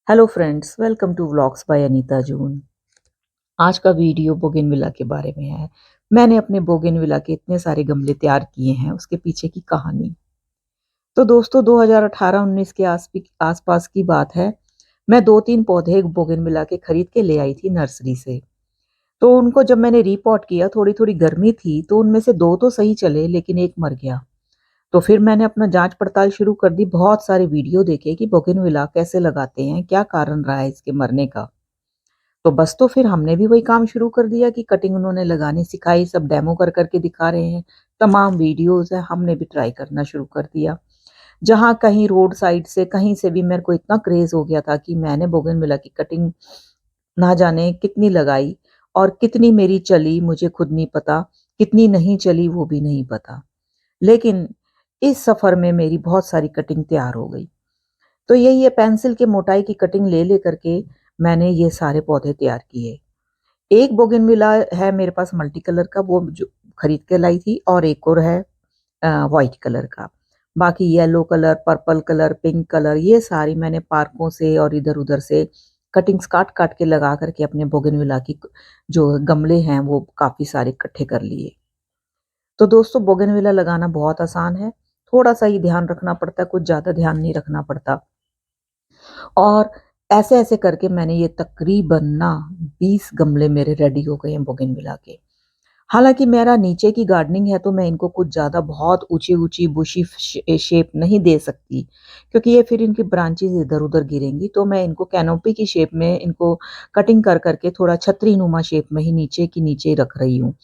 Hello friends, welcome to vlogs by Anita June. आज का video bougainvillea के बारे में है। मैंने अपने बोगनविला के इतने सारे गमले तैयार किए हैं, उसके पीछे की कहानी। तो दोस्तों 2018-19 के आसपास की बात है। मैं 2-3 पौधे बोगनविला के खरीद के ले आई थी नर्सरी से। तो उनको जब मैंने रीपॉट किया, थोड़ी थोड़ी गर्मी थी, तो उनमें से 2 तो सही चले, लेकिन एक मर गया। तो फिर मैंने अपना जांच पड़ताल शुरू कर दी। बहुत सारे वीडियो देखे कि बोगनविला कैसे लगाते हैं, क्या कारण रहा है इसके मरने का। तो बस तो फिर हमने भी वही काम शुरू कर दिया कि कटिंग उन्होंने लगानी सिखाई, सब डेमो कर करके दिखा रहे हैं। तमाम वीडियोस है, हमने भी ट्राई करना शुरू कर दिया। जहाँ कहीं रोड साइड से कहीं से भी मेरे को इतना क्रेज हो गया था कि मैंने बोगनविला की कटिंग ना जाने कितनी लगाई और कितनी मेरी चली मुझे खुद नहीं पता, कितनी नहीं चली वो भी नहीं पता। लेकिन इस सफर में मेरी बहुत सारी कटिंग तैयार हो गई। तो यही है, पेंसिल के मोटाई की कटिंग ले ले करके मैंने ये सारे पौधे तैयार किए। एक बोगनविला है मेरे पास मल्टी कलर का, वो जो खरीद के लाई थी, और एक और है व्हाइट कलर का। बाकी yellow colour, purple colour, pink colour, ये सारी मैंने पार्कों से और इधर उधर से कटिंग्स काट काट के लगा करके अपने बोगनविला की जो गमले हैं वो काफी सारे इकट्ठे कर लिए। तो दोस्तों बोगनविला लगाना बहुत आसान है। थोड़ा सा ही ध्यान रखना पड़ता है, कुछ ज्यादा ध्यान नहीं रखना पड़ता। और ऐसे-ऐसे करके मैंने ये तकरीबन ना 20 गमले मेरे रेडी हो गए हैं बोगनविला के। हालाँकि मेरा नीचे की गार्डनिंग है, तो मैं इनको कुछ ज़्यादा बहुत ऊँची-ऊँची बुशी शेप नहीं दे सकती, क्योंकि ये फिर इनकी ब्रांचेज़ इधर-उधर गिरेंगी। तो मैं इनको कैनोपी की शेप में इनको कटिंग कर कर के थोड़ा छतरीनुमा शेप में ही नीचे की नीचे रख रही हूँ,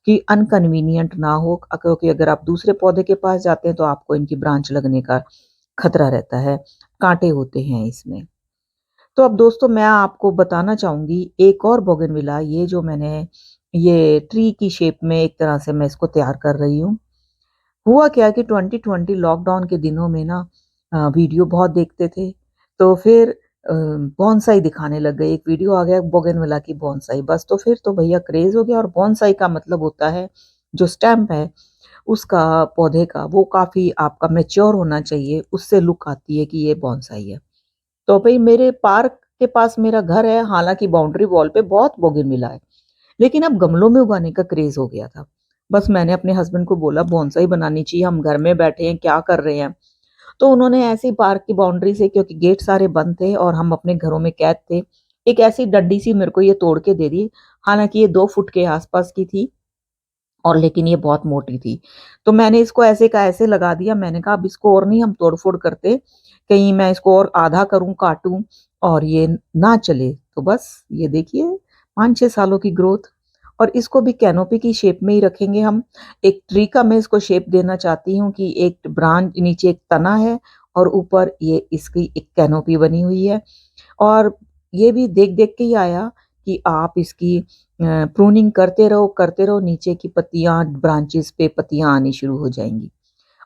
कि अनकन्वीनिएंट ना हो। क्योंकि अगर आप दूसरे पौधे के पास जाते हैं, तो आपको इनकी ब्रांच लगने का खतरा रहता है, काँटे होते हैं इसमें। तो अब दोस्तों मैं आपको बताना चाहूँगी एक और बोगनविला, ये जो मैंने ये ट्री की शेप में एक तरह से मैं इसको तैयार कर रही हूँ। हुआ क्या कि 2020 लॉकडाउन के दिनों में ना वीडियो बहुत देखते थे, तो फिर बोनसाई दिखाने लग गए। एक वीडियो आ गया बोगनविला की बोनसाई, बस तो फिर तो भैया क्रेज़ हो गया। और बोनसाई का मतलब होता है जो स्टेम है उसका, पौधे का, वो काफ़ी आपका मैच्योर होना चाहिए, उससे लुक आती है कि ये बोनसाई है। तो भई मेरे पार्क के पास मेरा घर है, हालाँकि बाउंड्री वॉल पे बहुत बोगनविला है, लेकिन अब गमलों में उगाने का क्रेज़ हो गया था। बस मैंने अपने हस्बैंड को बोला बोनसाई बनानी चाहिए, हम घर में बैठे हैं, क्या कर रहे हैं? तो उन्होंने ऐसे ही पार्क की बाउंड्री से, क्योंकि गेट सारे बंद थे और हम अपने घरों में कैद थे, एक ऐसी डंडी-सी मेरे को ये तोड़ के दे दी। हालाँकि ये 2 फुट के आस-पास की थी, और लेकिन ये बहुत मोटी थी। तो मैंने इसको ऐसे का ऐसे लगा दिया। मैंने कहा अब इसको और नहीं हम तोड़-फोड़ करते, कहीं मैं इसको और आधा करूँ, काटूँ और ये ना चले। तो बस ये देखिए 5-6 सालों की ग्रोथ। और इसको भी कैनोपी की शेप में ही रखेंगे हम। एक ट्री का मैं इसको शेप देना चाहती हूँ कि एक ब्रांच नीचे एक तना है और ऊपर ये इसकी एक कैनोपी बनी हुई है। और ये भी देख-देख के ही आया कि आप इसकी प्रूनिंग करते रहो, नीचे की पत्तियाँ, ब्रांचेज़ पे पत्तियाँ आनी शुरू हो जाएँगी।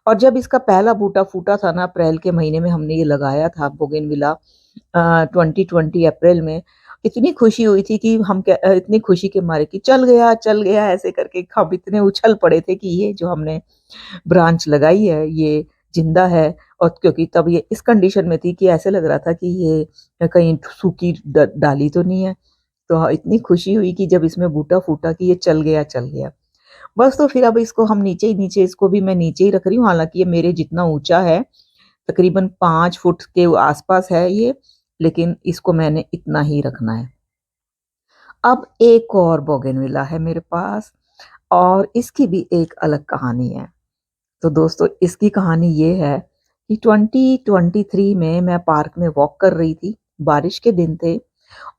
और जब इसका पहला बूटा फूटा था ना, अप्रैल के महीने में हमने ये लगाया था बोगनविला, 2020 अप्रैल में, इतनी खुशी हुई थी कि इतनी खुशी के मारे कि चल गया ऐसे करके हम इतने उछल पड़े थे कि ये जो हमने ब्रांच लगाई है ये जिंदा है। और क्योंकि तब ये इस कंडीशन में थी कि ऐसे लग रहा था कि ये कहीं सूखी डाली तो नहीं है। तो हाँ, इतनी खुशी हुई कि जब इसमें बूटा फूटा कि ये चल गया। बस तो फिर अब इसको हम नीचे ही नीचे, इसको भी मैं नीचे ही रख रही हूँ। हालाँकि ये मेरे जितना ऊँचा है, तकरीबन 5 फुट के आस-पास है ये, लेकिन इसको मैंने इतना ही रखना है। अब एक और बोगनविला है मेरे पास, और इसकी भी एक अलग कहानी है। तो दोस्तों इसकी कहानी ये है कि 2023 में मैं पार्क में वॉक कर रही थी, बारिश के दिन थे,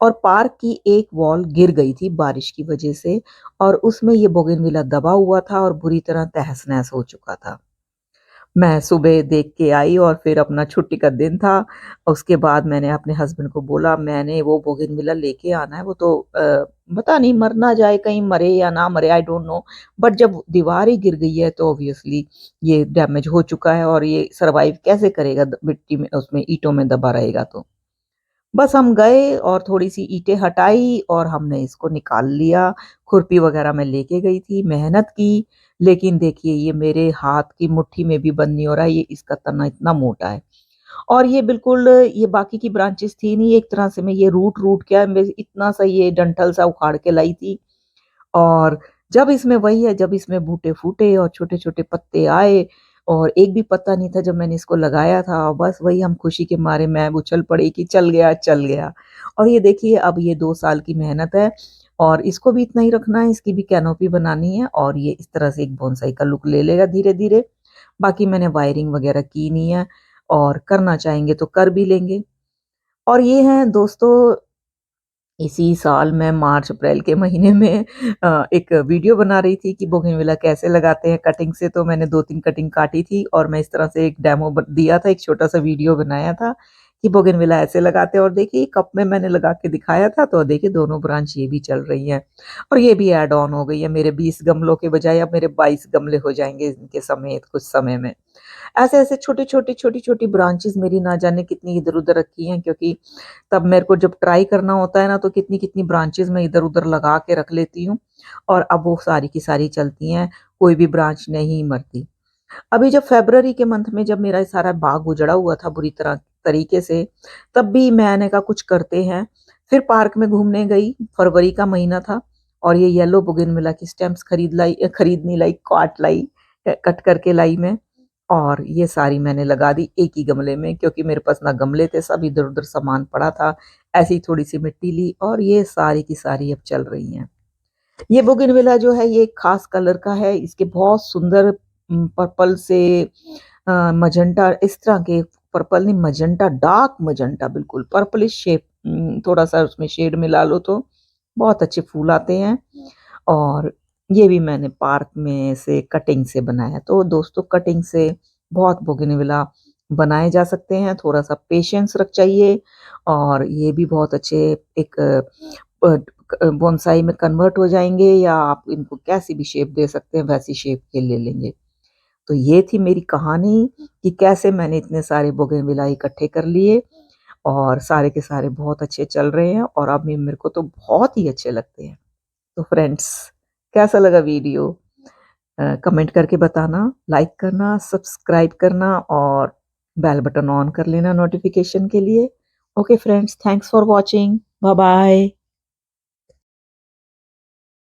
और पार्क की एक वॉल गिर गई थी बारिश की वजह से, और उसमें ये बोगनविला दबा हुआ था और बुरी तरह तहस-नहस हो चुका था। मैं सुबह देख के आई और फिर अपना छुट्टी का दिन था। उसके बाद मैंने अपने हस्बैंड को बोला मैंने वो बोगनविला लेके आना है, वो तो पता नहीं मर ना जाए, कहीं मरे या ना मरे, आई डोंट नो। बट जब दीवार ही गिर गई है तो ऑब्वियसली ये डैमेज हो चुका है, और ये सर्वाइव कैसे करेगा मिट्टी में, उसमें ईंटों में दबा रहेगा तो। बस हम गए और थोड़ी-सी ईंटें हटाई और हमने इसको निकाल लिया। खुरपी वगैरह मैं लेके गई थी, मेहनत की, लेकिन देखिए ये मेरे हाथ की मुट्ठी में भी बंद नहीं हो रहा है, ये इसका तना इतना मोटा है। और ये बिल्कुल ये बाकी की ब्रांचेस थी नहीं, एक तरह से मैं ये रूट क्या मैं इतना सा ये डंठल सा उखाड़ के लाई थी। और जब इसमें वही है, जब इसमें बूटे फूटे और छोटे-छोटे पत्ते आए और एक भी पत्ता नहीं था जब मैंने इसको लगाया था, बस वही हम खुशी के मारे मैं उछल पड़ी कि चल गया, चल गया। और ये देखिए अब ये 2 साल की मेहनत है और इसको भी इतना ही रखना है, इसकी भी कैनोपी बनानी है और ये इस तरह से एक बोनसाई का लुक ले लेगा धीरे-धीरे। बाकी मैंने वायरिंग वगैरह की नहीं है और करना चाहेंगे तो कर भी लेंगे। और ये हैं दोस्तों इसी साल मैं मार्च-अप्रैल के महीने में एक वीडियो बना रही थी कि बोगनविला कैसे लगाते हैं कटिंग से, तो मैंने 2-3 कटिंग काटी थी और मैं इस तरह से एक डेमो ब दिया था, एक छोटा-सा वीडियो बनाया था कि बोगनविला ऐसे लगाते हैं और देखिए कप में मैंने लगा के दिखाया था, तो देखिए दोनों ब्रांच ये भी चल रही हैं और ये भी ऐड ऑन हो गई है। मेरे 20 गमलों के बजाय अब मेरे 22 गमले हो जाएँगे इनके समेत कुछ समय में। ऐसे-ऐसे छोटी-छोटी, छोटी-छोटी ब्रांचेज़ मेरी ना जाने कितनी इधर-उधर रखी हैं क्योंकि तब मेरे को जब ट्राई करना होता है ना तो कितनी-कितनी ब्रांचेज़ मैं इधर-उधर लगा के रख लेती हूँ और अब वो सारी की सारी चलती हैं, कोई भी ब्रांच नहीं मरती। अभी जब फ़रवरी के मंथ में जब मेरा ये सारा बाग उजड़ा हुआ था बुरी तरह तरीके से, तब भी मैंने कहा कुछ करते हैं। फिर पार्क में घूमने गई, फरवरी का महीना था और ये येलो बोगनविला की स्टेम्स खरीद नहीं लाई, काट लाई कट करके लाई मैं और ये सारी मैंने लगा दी एक ही गमले में क्योंकि मेरे पास ना गमले थे, सब इधर-उधर सामान पड़ा था। ऐसे ही थोड़ी-सी मिट्टी ली और ये सारी की सारी अब चल रही हैं। ये बोगनविला जो है ये एक ख़ास कलर का है, इसके बहुत सुंदर पर्पल से मजेंटा इस तरह के पर्पल नहीं मजेंटा डार्क मजेंटा बिल्कुल पर्पलिश शेप थोड़ा-सा उसमें शेड मिला लो तो बहुत अच्छे फूल आते हैं और ये भी मैंने पार्क में से कटिंग से बनाया। तो दोस्तों कटिंग से बहुत बोगनविला बनाए जा सकते हैं, थोड़ा-सा पेशेंस चाहिए और ये भी बहुत अच्छे एक बोनसाई में कन्वर्ट हो जाएँगे या आप इनको कैसी भी शेप दे सकते हैं, वैसी शेप के ले लेंगे। तो ये थी मेरी कहानी कि कैसे मैंने इतने सारे बोगनविला इकट्ठे कर लिए और सारे के सारे बहुत अच्छे चल रहे हैं और अब ये मेरे को तो बहुत ही अच्छे लगते हैं। तो फ्रेंड्स कैसा लगा वीडियो? कमेंट करके बताना, लाइक करना, सब्सक्राइब करना और बेल बटन ऑन कर लेना नोटिफ़िकेशन के लिए। Okay friends, thanks for watching. Bye bye.